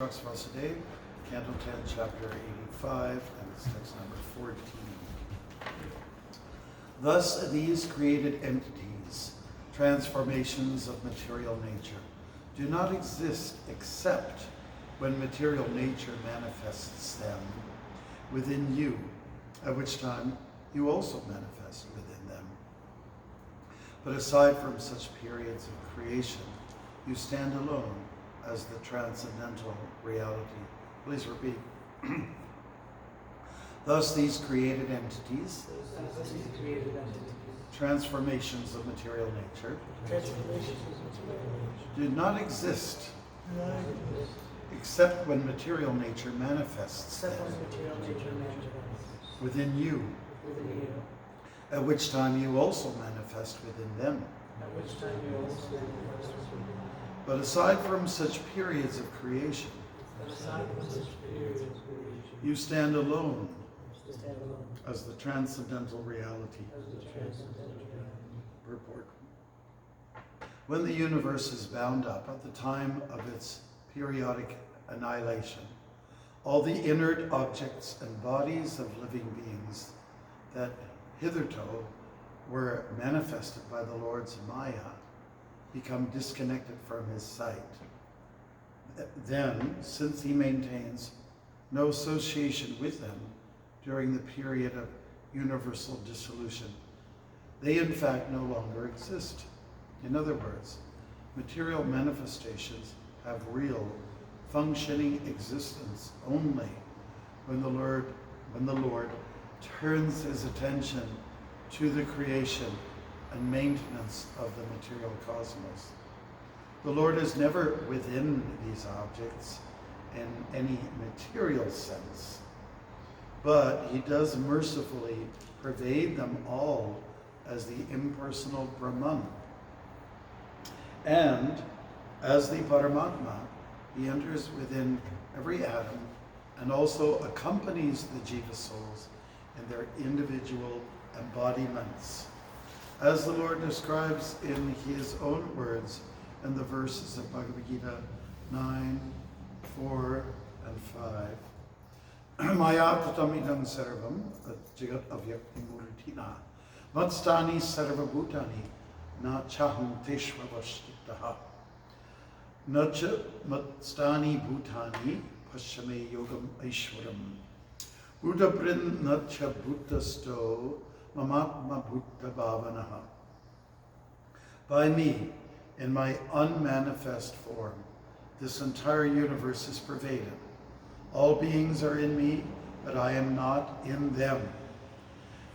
Vasudeva, Canto 10, Chapter 85, and it's text number 14. Thus, these created entities, transformations of material nature, do not exist except when material nature manifests them within you, at which time you also manifest within them. But aside from such periods of creation, you stand alone as the transcendental reality. Please repeat. Thus these created entities, transformations of material nature, do not exist except when material nature manifests them within you, at which time you also manifest within them. But aside from such periods of creation, you stand alone as the transcendental reality. Purport. When the universe is bound up at the time of its periodic annihilation, all the inert objects and bodies of living beings that hitherto were manifested by the Lord's Maya become disconnected from his sight. Then, since he maintains no association with them during the period of universal dissolution, they in fact no longer exist. In other words, material manifestations have real, functioning existence only when the Lord turns his attention to the creation and maintenance of the material cosmos. The Lord is never within these objects in any material sense, but he does mercifully pervade them all as the impersonal Brahman. And as the Paramatma, he enters within every atom and also accompanies the Jiva souls in their individual embodiments, as the Lord describes in his own words in the verses of Bhagavad Gita 9, 4, and 5. Maya tatam idam sarvam jagat avyakti murtina matstani sarva bhutani na chaham teshvavashtitaha na cha matstani bhutani paschame yogam aishwaram buddha brin na cha bhutasto mamatma bhutta bhavanaha. By me, in my unmanifest form, this entire universe is pervaded. All beings are in me, but I am not in them.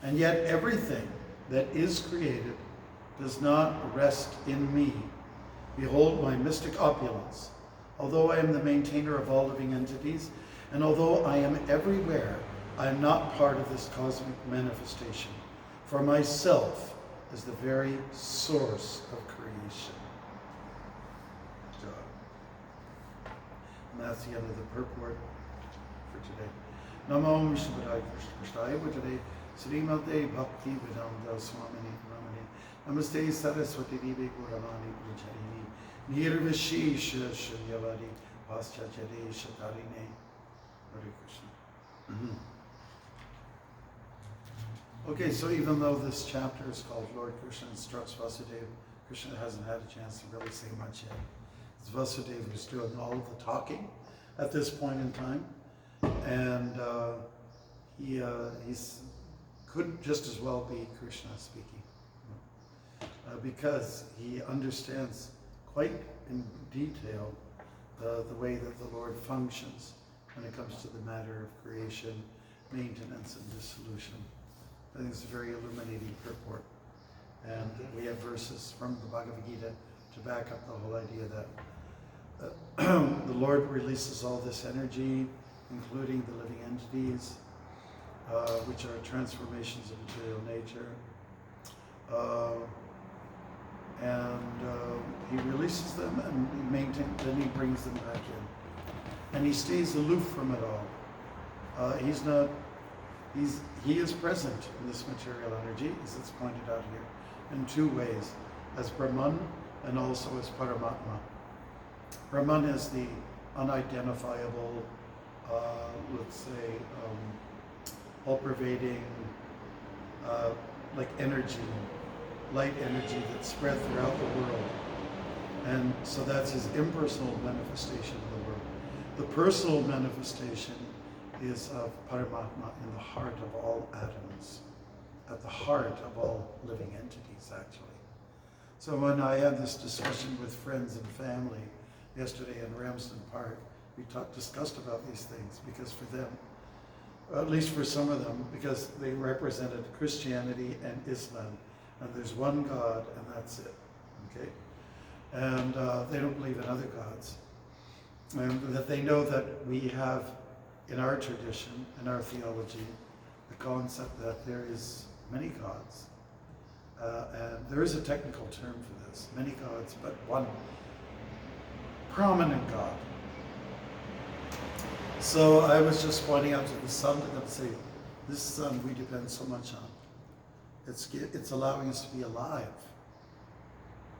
And yet everything that is created does not rest in me. Behold my mystic opulence. Although I am the maintainer of all living entities, and although I am everywhere, I am not part of this cosmic manifestation. For myself is the very source of creation. And that's the end of the purport for today. Namo Srimad Krishnaya today. Srimad Bhaktimarga Swami Namaste Saraswati Devi Gauravani Pracharini Nirvishisha Shunyavadi Paschachade Shatarine. Hare Krishna. Okay, so even though this chapter is called Lord Krishna Instructs Vasudeva, Krishna hasn't had a chance to really say much yet. It's Vasudeva who's doing all of the talking at this point in time, and he could just as well be Krishna speaking, because he understands quite in detail the way that the Lord functions when it comes to the matter of creation, maintenance, and dissolution. I think it's a very illuminating purport. And we have verses from the Bhagavad Gita to back up the whole idea that the Lord releases all this energy, including the living entities, which are transformations of material nature. He releases them and then he brings them back in. And he stays aloof from it all. He is present in this material energy, as it's pointed out here, in two ways, as Brahman and also as Paramatma. Brahman is the unidentifiable, let's say, all-pervading, like energy, light energy that's spread throughout the world. And so that's his impersonal manifestation of the world. The personal manifestation is of Paramatma in the heart of all atoms, at the heart of all living entities, actually. So when I had this discussion with friends and family yesterday in Ramsden Park, we discussed about these things, because for them, at least for some of them, because they represented Christianity and Islam, and there's one God and that's it, okay? And they don't believe in other gods. And that they know that we have, in our tradition, in our theology, the concept that there is many gods. And there is a technical term for this, many gods, but one prominent God. So I was just pointing out to the sun to them, say, this sun we depend so much on. It's allowing us to be alive.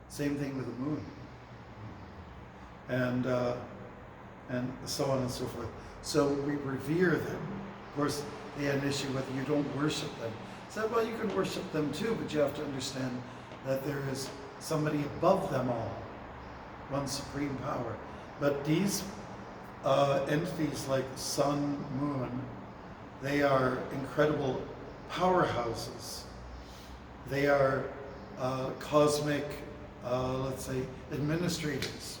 Same thing with the moon. And so on and so forth. So we revere them. Of course, they had an issue whether you don't worship them. So, well, you can worship them too, but you have to understand that there is somebody above them all, one supreme power. But these entities like sun, moon, they are incredible powerhouses. They are cosmic, let's say, administrators.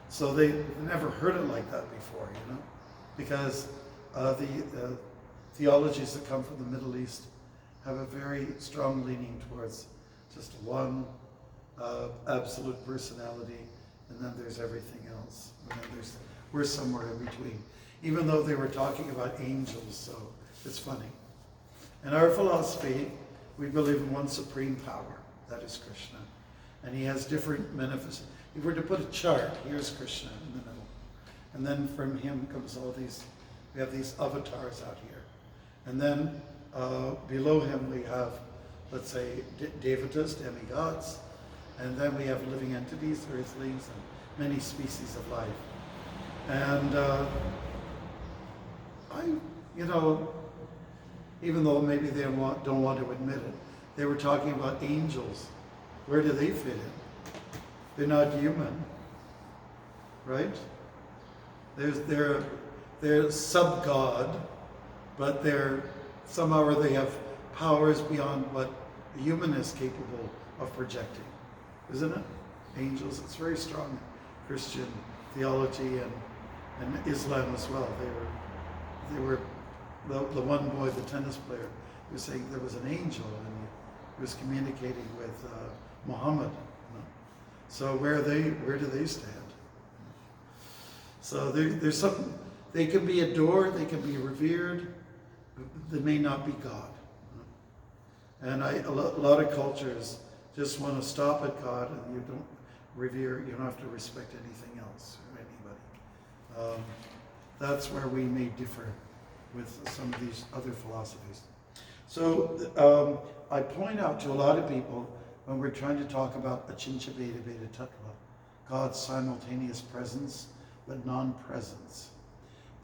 So they've never heard it like that before, you know, because the theologies that come from the Middle East have a very strong leaning towards just one absolute personality, and then there's everything else. And then we're somewhere in between. Even though they were talking about angels, so it's funny. In our philosophy, we believe in one supreme power, that is Krishna. And he has different manifestations. If we were to put a chart, here's Krishna in the middle. And then from him comes all these, we have these avatars out here. And then below him we have, let's say, devatas, demigods. And then we have living entities, earthlings, and many species of life. And even though maybe they don't want to admit it, they were talking about angels. Where do they fit in? They're not human, right? They're sub-God, but they're somehow or they have powers beyond what a human is capable of projecting, isn't it? Angels, it's very strong in Christian theology and Islam as well. They were the one boy, the tennis player, was saying there was an angel and he was communicating with Muhammad. So where do they stand? So there's some, they can be adored, they can be revered, they may not be God. And a lot of cultures just want to stop at God, and you don't revere, you don't have to respect anything else or anybody. That's where we may differ with some of these other philosophies. So I point out to a lot of people when we're trying to talk about Achincha Veda Veda Tattva, God's simultaneous presence but non-presence.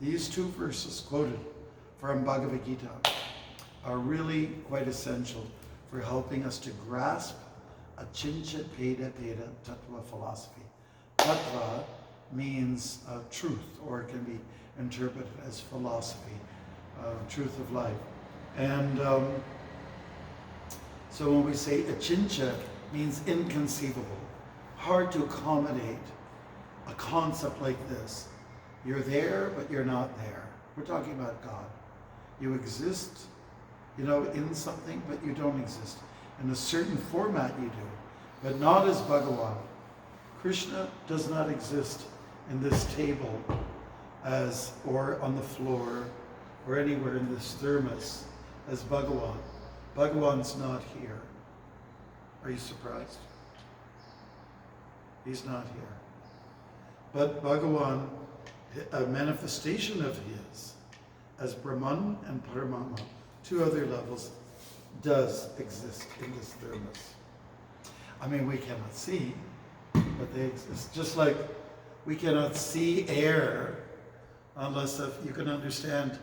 These two verses quoted from Bhagavad Gita are really quite essential for helping us to grasp Achincha Veda Veda Tattva philosophy. Tattva means truth, or it can be interpreted as philosophy, truth of life. And so when we say Achincha, means inconceivable, hard to accommodate a concept like this. You're there, but you're not there. We're talking about God. You exist, in something, but you don't exist. In a certain format you do, but not as Bhagavan. Krishna does not exist in this table or on the floor or anywhere in this thermos as Bhagavan. Bhagavan's not here. Are you surprised? He's not here. But Bhagavan, a manifestation of his, as Brahman and Paramatma, two other levels, does exist in this thermos. I mean, we cannot see, but they exist. Just like we cannot see air unless you can understand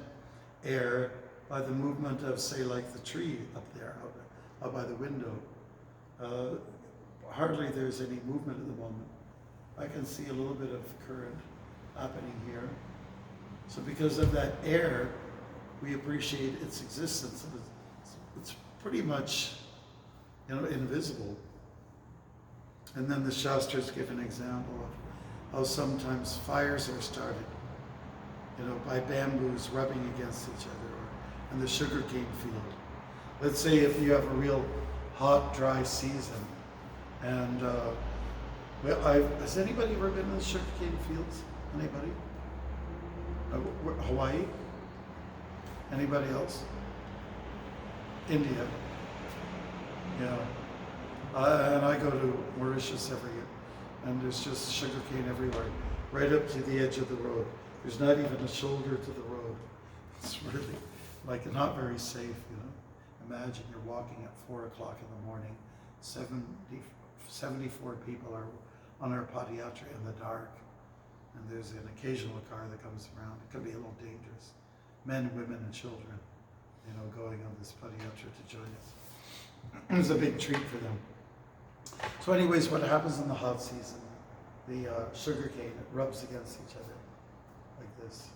air by the movement of, say, like the tree up there, out by the window. Hardly there's any movement at the moment. I can see a little bit of current happening here. So because of that air, we appreciate its existence. It's pretty much, invisible. And then the Shastras give an example of how sometimes fires are started, by bamboos rubbing against each other, or in the sugarcane field. Let's say if you have a real hot, dry season, and has anybody ever been in the sugarcane fields? Anybody? Hawaii? Anybody else? India? Yeah. And I go to Mauritius every year, and there's just sugarcane everywhere, right up to the edge of the road. There's not even a shoulder to the road. It's really not very safe, Imagine you're walking at 4 o'clock in the morning, 74 people are on our padayatra in the dark, and there's an occasional car that comes around. It could be a little dangerous. Men, women, and children, going on this padayatra to join us. It was a big treat for them. So anyways, what happens in the hot season? The sugarcane, it rubs against each other like this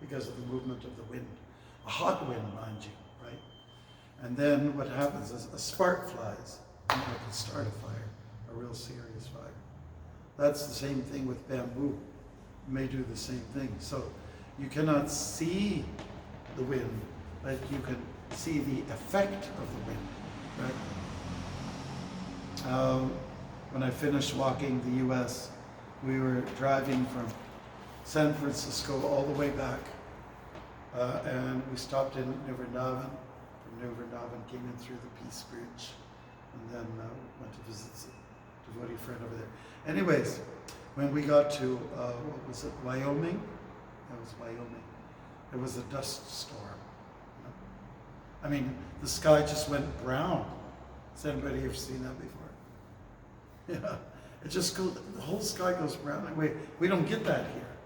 because of the movement of the wind. A hot wind, mind you, right? And then what happens is a spark flies, and it can start a fire, a real serious fire. That's the same thing with bamboo. It may do the same thing. So you cannot see the wind, but you can see the effect of the wind, right? When I finished walking the U.S., we were driving from San Francisco all the way back, and we stopped in Vrindavan. From New Vrindavan, came in through the Peace Bridge, and then went to visit a devotee friend over there. Anyways, when we got to, Wyoming? That was Wyoming. It was a dust storm. I mean, the sky just went brown. Has anybody ever seen that before? Yeah, it just goes, the whole sky goes brown. We don't get that here.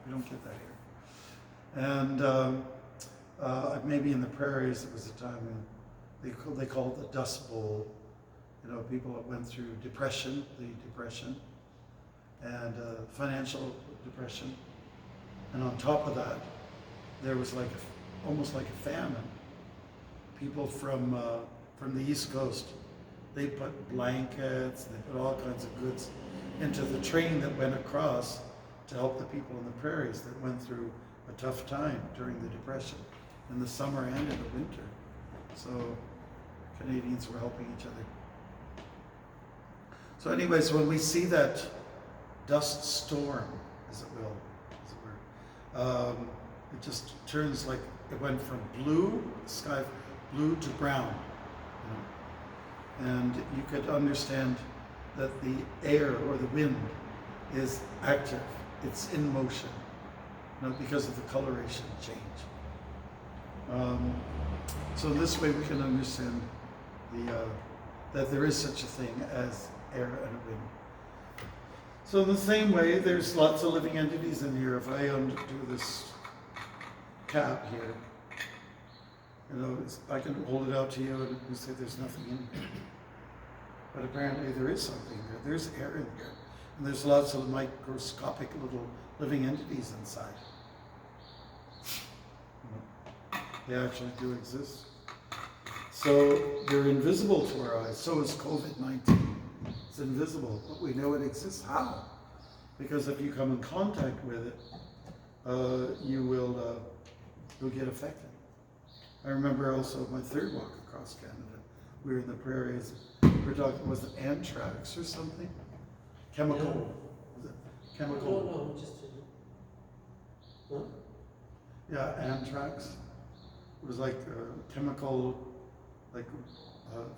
We don't get that here. And maybe in the prairies, it was a time when they called it the Dust Bowl. People that went through the depression, and financial depression. And on top of that, there was almost like a famine. People from the East Coast, they put blankets, they put all kinds of goods into the train that went across to help the people in the prairies that went through a tough time during the Depression, in the summer and in the winter. So Canadians were helping each other. So anyways, when we see that dust storm, as it were, it just turns like it went from sky blue to brown. And you could understand that the air or the wind is active, it's in motion, because of the coloration change. So this way we can understand that there is such a thing as air and wind. So in the same way, there's lots of living entities in here. If I undo this cap here, I can hold it out to you and you say there's nothing in here. But apparently there is something there. There's air in here. And there's lots of microscopic little living entities inside. They actually do exist. So they're invisible to our eyes. So is COVID-19. It's invisible, but we know it exists. How? Because if you come in contact with it, you'll get affected. I remember also my third walk across Canada. We were in the prairies. We were talking, was it anthrax or something? Chemical. No. Was it chemical? No, just. Huh? Yeah, anthrax. It was like chemical,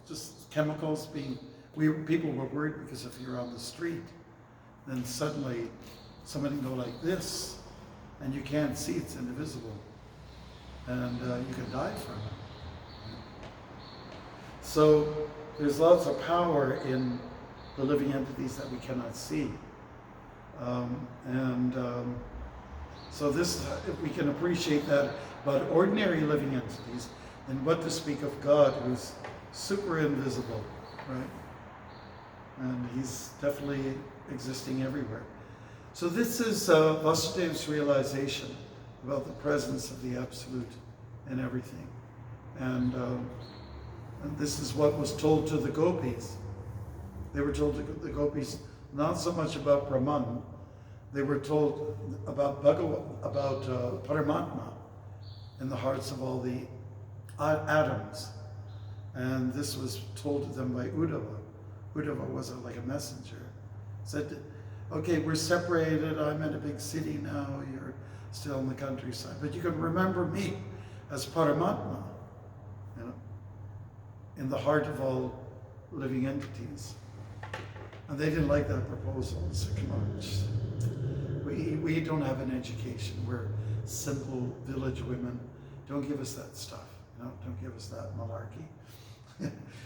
just chemicals being. People were worried because if you're on the street, then suddenly somebody can go like this, and you can't see, it's invisible, and you can die from it. So there's lots of power in the living entities that we cannot see. So this, if we can appreciate that about ordinary living entities, and what to speak of God, who's super invisible, right? And he's definitely existing everywhere. So this is Vasudev's realization about the presence of the Absolute in everything. And this is what was told to the gopis. They were told to the gopis not so much about Brahman, they were told about Paramatma in the hearts of all the atoms. And this was told to them by Uddhava. Uddhava was like a messenger. Said, okay, we're separated, I'm in a big city now, you're still in the countryside, but you can remember me as Paramatma, you know, in the heart of all living entities. And they didn't like that proposal. They said, come on, we don't have an education. We're simple village women. Don't give us that stuff. You know, don't give us that malarkey.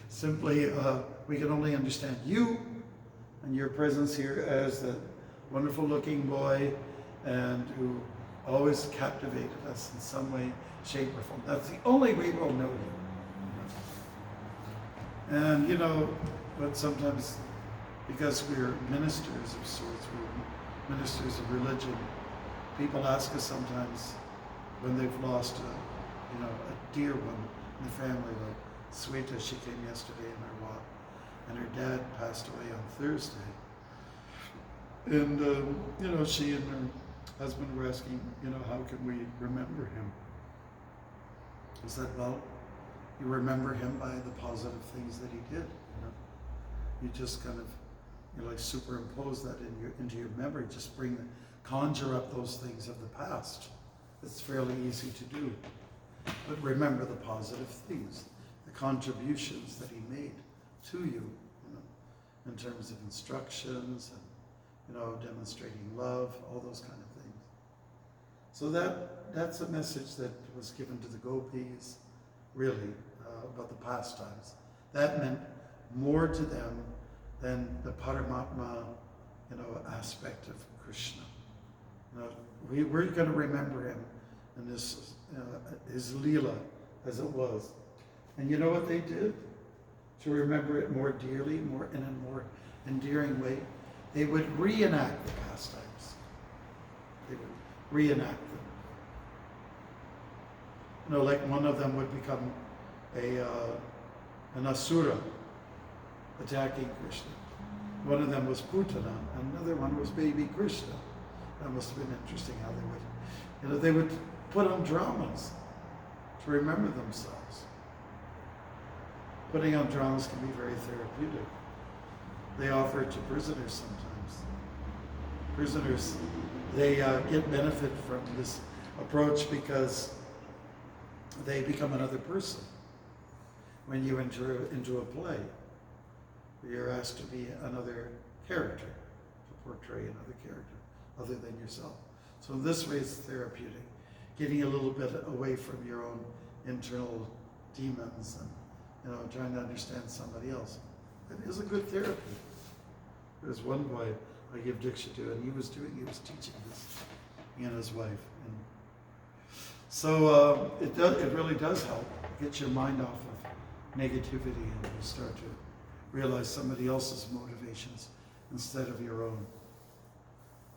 Simply, we can only understand you and your presence here as the wonderful looking boy and who always captivated us in some way, shape, or form. That's the only way we'll know you. And you know, but sometimes, because we're ministers of sorts, we're ministers of religion, people ask us sometimes when they've lost a dear one in the family, like Sweta, she came yesterday in our walk, and her dad passed away on Thursday. And, she and her husband were asking, how can we remember him? I said, well, you remember him by the positive things that he did, You just kind of, superimpose that into your memory, just conjure up those things of the past. It's fairly easy to do. But remember the positive things, the contributions that he made to you, in terms of instructions and, demonstrating love, all those kind of things. So that's a message that was given to the gopis, really, about the pastimes. That meant more to them than the Paramatma, aspect of Krishna. We're going to remember him in this, his Leela as it was. And you know what they did? To remember it more dearly, in a more endearing way, they would reenact the pastimes. They would reenact them. Like one of them would become an asura, attacking Krishna. One of them was Putana, another one was baby Krishna. That must have been interesting how they would put on dramas to remember themselves. Putting on dramas can be very therapeutic. They offer it to prisoners sometimes. Prisoners, they get benefit from this approach because they become another person. When you enter into a play, you're asked to be another character, to portray another character other than yourself. So in this way it's therapeutic, getting a little bit away from your own internal demons and trying to understand somebody else. It is a good therapy. There's one boy I give Diksha to, and he was teaching this, he and his wife. And so it really does help get your mind off of negativity, and you start to realize somebody else's motivations instead of your own.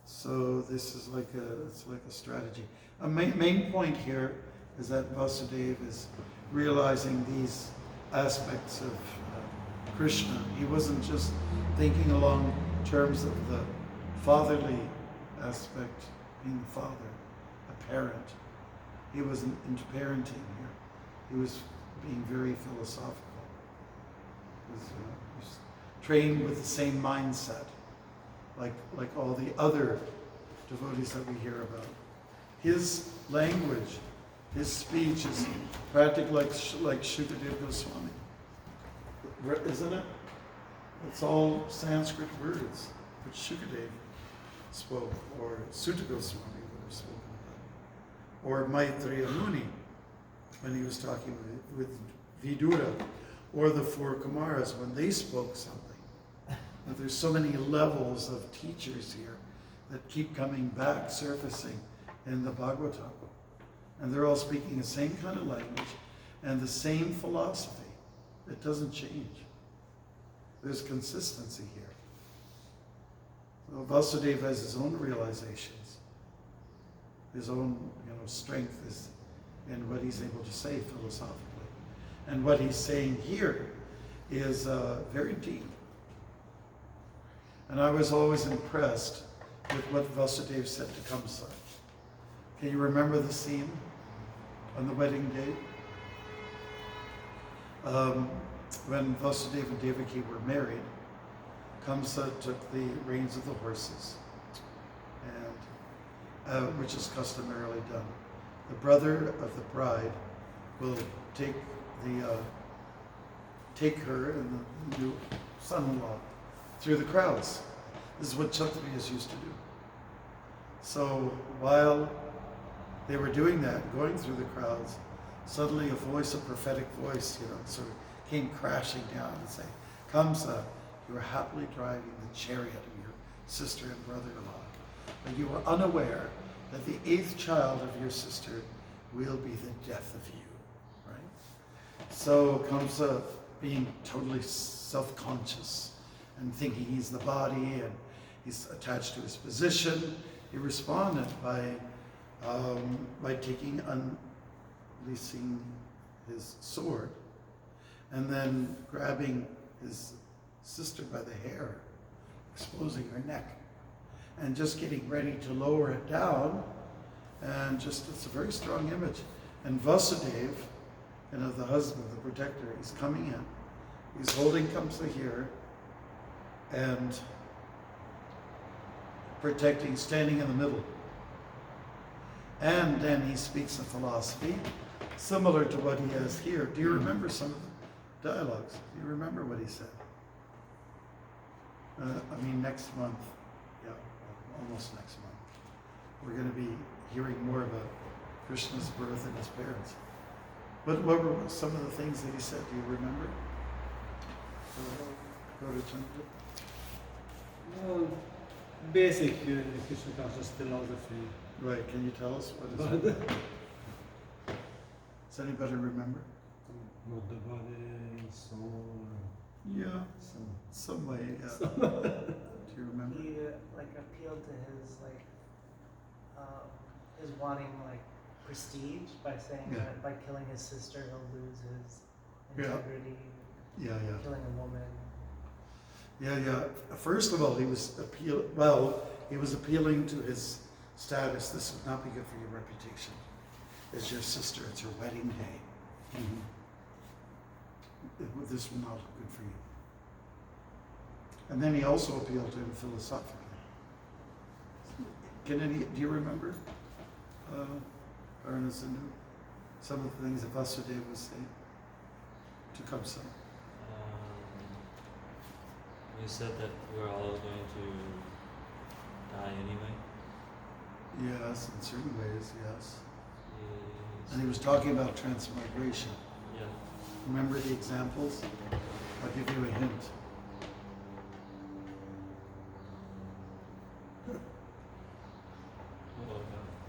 So this is it's like a strategy. A main point here is that Vasudeva is realizing these aspects of Krishna. He wasn't just thinking along terms of the fatherly aspect, being the father, a parent. He wasn't into parenting here. He was being very philosophical. He was trained with the same mindset, like all the other devotees that we hear about. His language, his speech is practically like Shukadeva Goswami, isn't it? It's all Sanskrit words which Shukadeva spoke, or Sutta Goswami would have spoken about, or Maitreya Muni when he was talking with Vidura, or the four Kumaras when they spoke something. And there's so many levels of teachers here that keep coming back, surfacing in the Bhagavatam. And they're all speaking the same kind of language and the same philosophy. It doesn't change. There's consistency here. So Vasudeva has his own realizations, his own strength is in what he's able to say philosophically. And what he's saying here is very deep. And I was always impressed with what Vasudeva said to Kamsa. Can you remember the scene on the wedding day? When Vasudeva and Devaki were married, Kamsa took the reins of the horses, and which is customarily done. The brother of the bride will take her and the new son-in-law through the crowds. This is what Kshatriyas used to do. So while they were doing that, going through the crowds, suddenly a voice, a prophetic voice, sort of came crashing down and saying, Kamsa, you are happily driving the chariot of your sister and brother-in-law, but you are unaware that the 8th child of your sister will be the death of you, right? So Kamsa, being totally self-conscious and thinking he's the body and he's attached to his position, he responded by unleashing his sword and then grabbing his sister by the hair, exposing her neck, and just getting ready to lower it down. And just, it's a very strong image. And Vasudeva, the husband, the protector, he's coming in. He's holding Kamsa here and protecting, standing in the middle. And then he speaks a philosophy similar to what he has here. Do you remember some of the dialogues? Do you remember what he said? Next month, almost next month, we're going to be hearing more about Krishna's birth and his parents. What were some of the things that he said? Do you remember? Go to Chandra. Well, basic Krishna conscious philosophy. Right, can you tell us what is it? Does anybody remember? Not the body, soul. Yeah, some way, yeah. Do you remember? He appealed to his wanting prestige by saying that by killing his sister he'll lose his integrity. Yeah. Killing a woman. Yeah. First of all, he was appealing to his status. This would not be good for your reputation. It's your sister. It's her wedding day. This will not look good for you. And then he also appealed to him philosophically. Do you remember, Arna Sindhu, some of the things that Vasudeva was saying to Kamsa? You said that we're all going to die anyway. Yes, in certain ways, yes. Yes. And he was talking about transmigration. Yeah. Remember the examples? I'll give you a hint.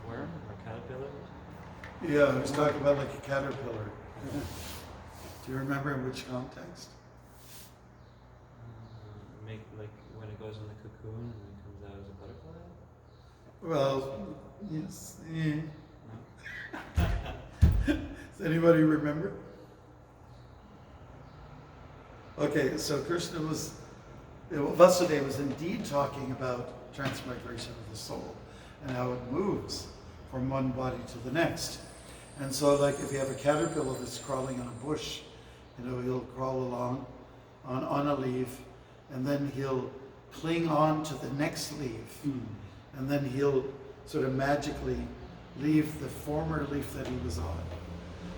Worm or caterpillar? Yeah, he was talking about like a caterpillar. Do you remember in which context? Make when it goes in the cocoon and it comes out as a butterfly? Well, yes. Does anybody remember? Okay, so Vasudeva was indeed talking about transmigration of the soul and how it moves from one body to the next. And so if you have a caterpillar that's crawling on a bush, he'll crawl along on a leaf, and then he'll cling on to the next leaf, and then he'll sort of magically leave the former leaf that he was on.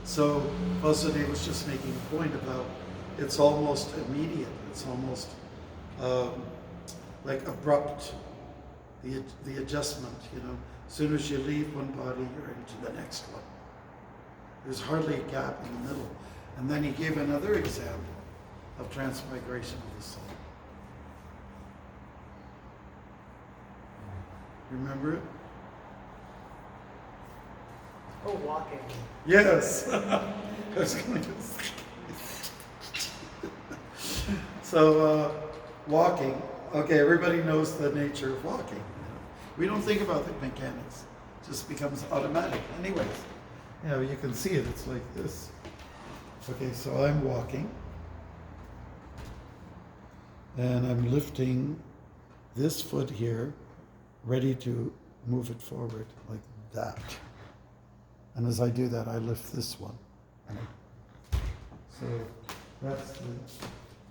So Vasudeva was just making a point about it's almost immediate, it's almost abrupt, the adjustment, As soon as you leave one body, you're into the next one. There's hardly a gap in the middle. And then he gave another example of transmigration of the soul. Remember it? Oh, walking. Yes. I was going to So, walking. Okay, everybody knows the nature of walking. We don't think about the mechanics. It just becomes automatic. Anyways, you can see it. It's like this. Okay, so I'm walking. And I'm lifting this foot here, ready to move it forward like that. And as I do that, I lift this one. So that's the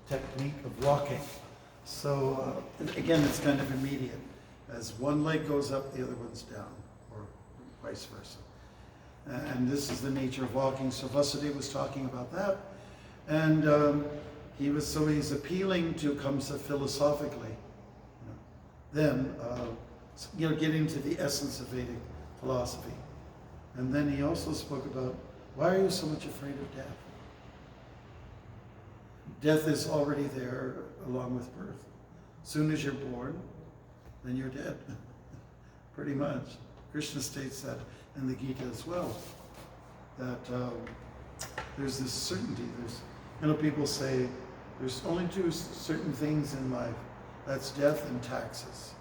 technique of walking. So again, it's kind of immediate. As one leg goes up, the other one's down, or vice versa. And this is the nature of walking. So Vasudeva was talking about that. And he's appealing to Kamsa philosophically. Then, getting to the essence of Vedic philosophy. And then he also spoke about, why are you so much afraid of death? Death is already there along with birth. As soon as you're born, then you're dead. Pretty much. Krishna states that in the Gita as well. That there's this certainty. People say there's only two certain things in life. That's death and taxes.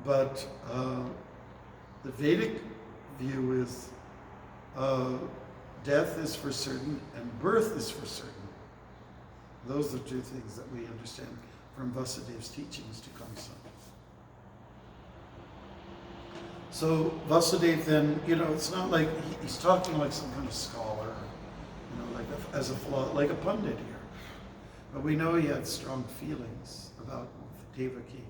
But the Vedic view is death is for certain and birth is for certain. Those are two things that we understand from Vasudeva's teachings to Kamsa. So Vasudeva then, it's not like he's talking like some kind of scholar, like a pundit here. But we know he had strong feelings about Devaki,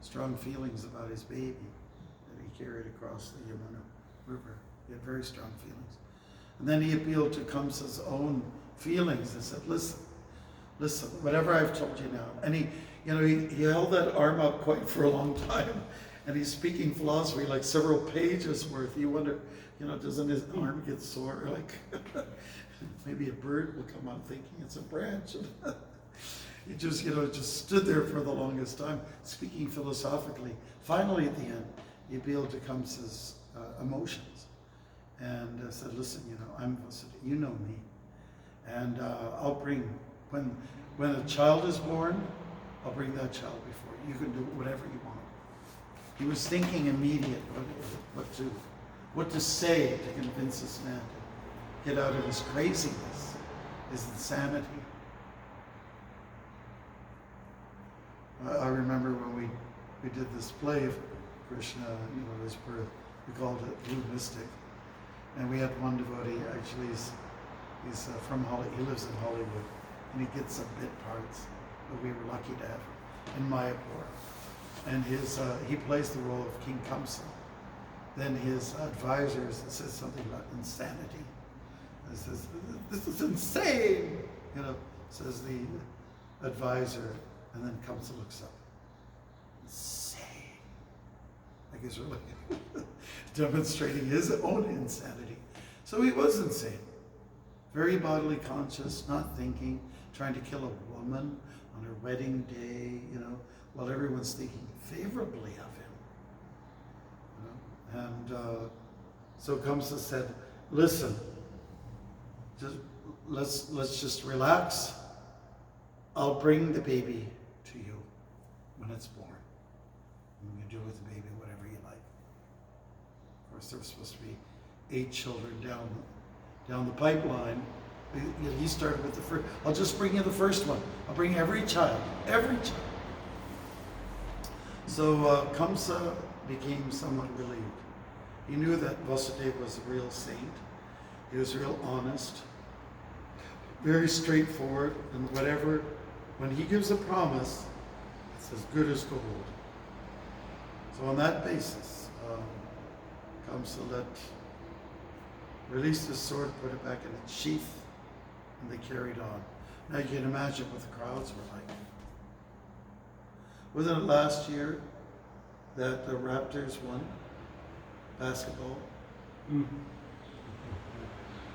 strong feelings about his baby that he carried across the Yamuna River. He had very strong feelings. And then he appealed to Kamsa's own feelings and said, listen, whatever I've told you now. And he held that arm up quite for a long time. And he's speaking philosophy like several pages worth. You wonder, doesn't his arm get sore? Like maybe a bird will come on thinking it's a branch. He just, just stood there for the longest time, speaking philosophically. Finally, at the end, he appealed to Kamsa's emotions and said, listen, I'm Vasudeva, you know me. And I'll bring, when a child is born, I'll bring that child before you. You can do whatever you want. He was thinking immediate what to say to convince this man to get out of his craziness, his insanity. I remember when we did this play of Krishna, his birth, we called it Blue Mystic. And we had one devotee, actually, he's from Hollywood, he lives in Hollywood, and he gets some bit parts, but we were lucky to have him in Mayapur. And he plays the role of King Kamsa. Then his advisor says something about insanity. He says, this is insane, says the advisor. And then Kamsa looks up. Insane. Like he's really demonstrating his own insanity. So he was insane. Very bodily conscious, not thinking, trying to kill a woman on her wedding day, while everyone's thinking favorably of him. And so Kamsa said, listen, let's just relax. I'll bring the baby to you when it's born. And you do with the baby whatever you like. Of course, there were supposed to be 8 children down the pipeline. He started with the first. I'll just bring you the first one. I'll bring every child. So Kamsa became somewhat relieved. He knew that Vasudeva was a real saint. He was real honest, very straightforward, and when he gives a promise, it's as good as gold. So on that basis, Kamsa released his sword, put it back in its sheath, and they carried on. Now you can imagine what the crowds were like. Wasn't it last year that the Raptors won basketball? Mm-hmm.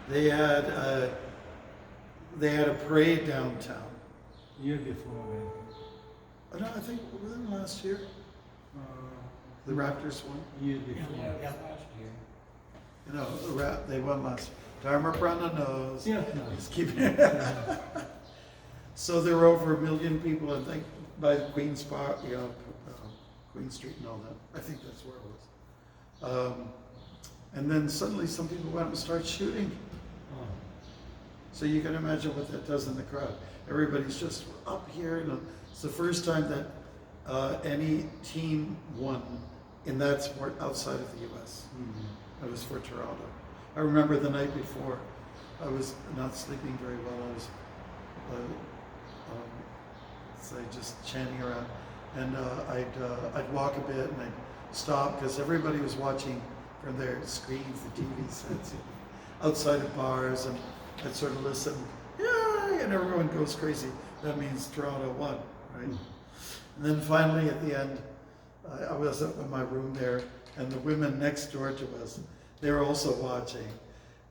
They had a parade downtown. Year before, No, I think within last year, Uh, the Raptors won. year before. Yeah. You know, they won last. Dharma Prana knows. Yeah. No. He's keeping. So there were over 1 million people, I think, by the Queen's Park, Queen Street and all that. I think that's where it was. And then suddenly some people went and started shooting. Oh. So you can imagine what that does in the crowd. Everybody's just up here. It's the first time that any team won in that sport outside of the U.S. Mm-hmm. It was for Toronto. I remember the night before, I was not sleeping very well. I was, say, just chanting around, and I'd walk a bit and I'd stop because everybody was watching from their screens, the TV sets, outside of bars, and I'd sort of listen, yeah, and everyone goes crazy. That means Toronto won, right? And then finally at the end, I was up in my room there, and the women next door to us, they were also watching,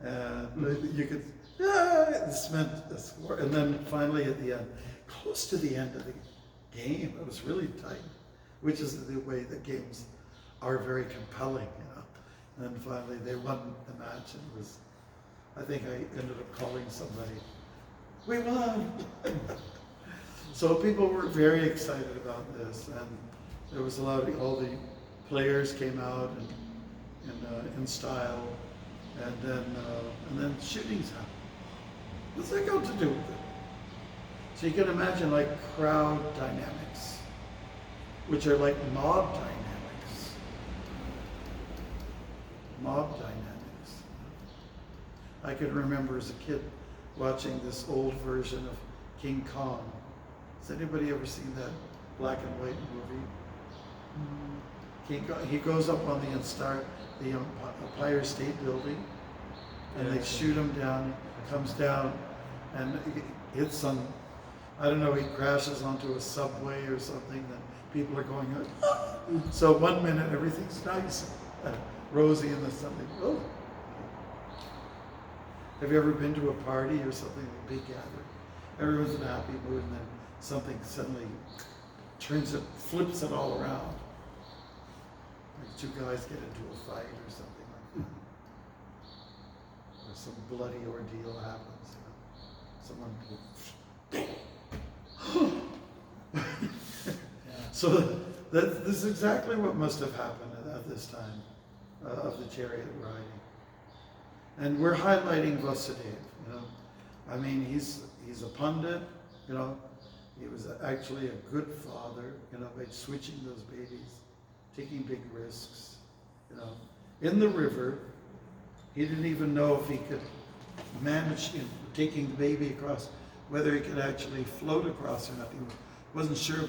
and you could, this meant a score. And then finally at the end, close to the end of the game, it was really tight, which is the way that games are very compelling, you know. And then finally they won the match, and it was, I think I ended up calling somebody, we won! So people were very excited about this, and there was a lot of, all the players came out in style, and then shootings happened. What's that got to do with it? So you can imagine like crowd dynamics, which are like mob dynamics. Mob dynamics. I can remember as a kid watching this old version of King Kong. Has anybody ever seen that black and white movie? King Kong, he goes up on the Empire State Building, and they shoot him down. He comes down, and he hits some. I don't know. He crashes onto a subway or something. Then people are going out. So 1 minute everything's nice, rosy, and then something. Oh. Have you ever been to a party or something, a big gathering? Everyone's in a happy mood, and then something suddenly flips it all around. Like two guys get into a fight or something like that. Or some bloody ordeal happens. You know? Someone So this is exactly what must have happened at this time of the chariot riding. And we're highlighting Vasudev, you know. I mean, he's a pundit, you know. He was actually a good father, you know, by switching those babies, taking big risks, you know. In the river, he didn't even know if he could manage taking the baby across, whether he could actually float across or not. He wasn't sure about